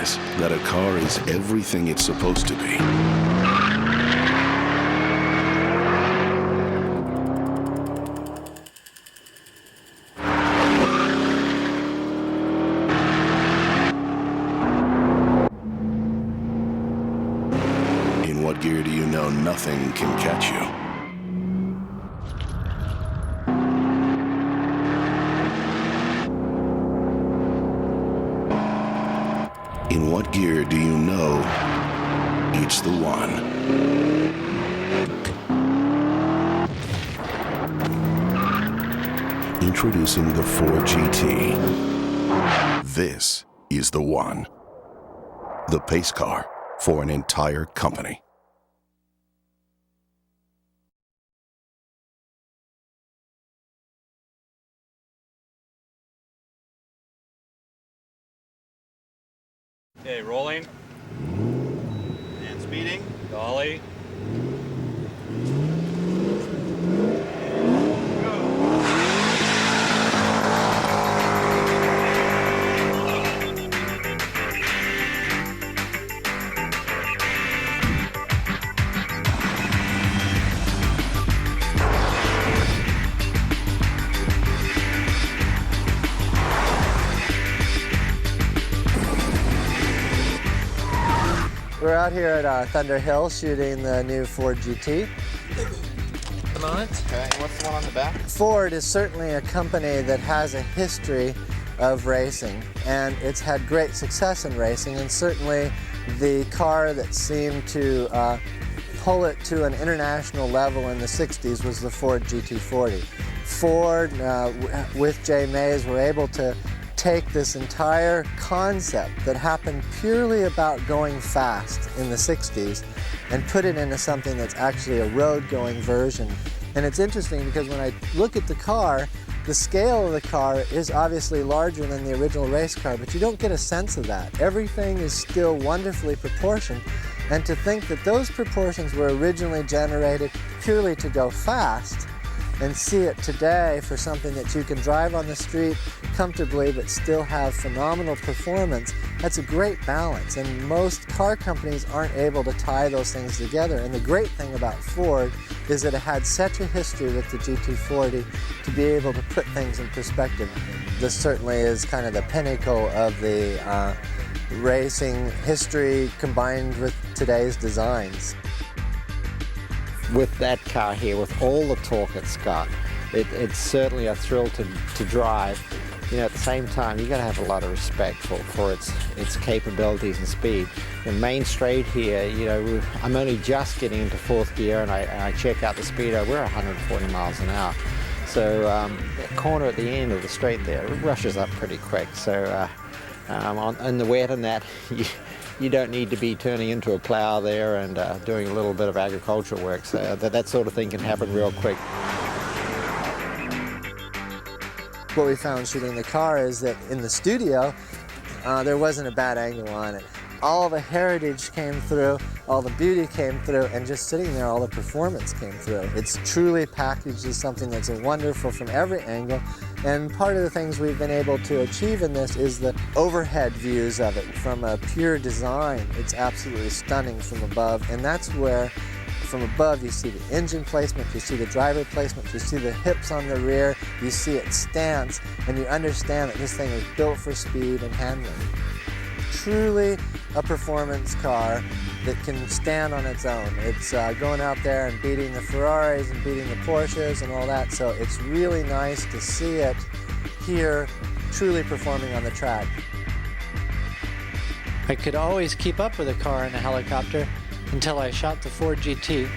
realize that a car is everything it's supposed to be. In what gear do you know nothing can catch you? In what gear do you know it's the one? Introducing the Ford GT. This is the one. The pace car for an entire company. Okay, rolling. And speeding. Dolly. We're out here at Thunder Hill shooting the new Ford GT. Come on. Okay, and what's the one on the back? Ford is certainly a company that has a history of racing, and it's had great success in racing, and certainly the car that seemed to pull it to an international level in the 60s was the Ford GT40. Ford, with Jay Mays, were able to take this entire concept that happened purely about going fast in the 60s and put it into something that's actually a road-going version. And it's interesting because when I look at the car, the scale of the car is obviously larger than the original race car, but you don't get a sense of that. Everything is still wonderfully proportioned, and to think that those proportions were originally generated purely to go fast, and see it today for something that you can drive on the street comfortably but still have phenomenal performance, that's a great balance. And most car companies aren't able to tie those things together. And the great thing about Ford is that it had such a history with the GT40 to be able to put things in perspective. This certainly is kind of the pinnacle of the racing history combined with today's designs. With that car here, with all the torque it's got, it's certainly a thrill to drive. You know, at the same time, you've got to have a lot of respect for its capabilities and speed. The main straight here, you know, I'm only just getting into fourth gear, and I check out the speedo. We're 140 miles an hour. So that corner at the end of the straight there, it rushes up pretty quick. So in the wet and that, you don't need to be turning into a plow there and doing a little bit of agricultural work, so that sort of thing can happen real quick. What we found shooting the car is that in the studio, there wasn't a bad angle on it. All the heritage came through, all the beauty came through, and just sitting there, all the performance came through. It's truly packaged as something that's wonderful from every angle. And part of the things we've been able to achieve in this is the overhead views of it. From a pure design, it's absolutely stunning from above. And that's where, from above, you see the engine placement, you see the driver placement, you see the hips on the rear, you see its stance, and you understand that this thing is built for speed and handling. Truly a performance car that can stand on its own. It's going out there and beating the Ferraris and beating the Porsches and all that, so it's really nice to see it here truly performing on the track. I could always keep up with a car in a helicopter until I shot the Ford GT.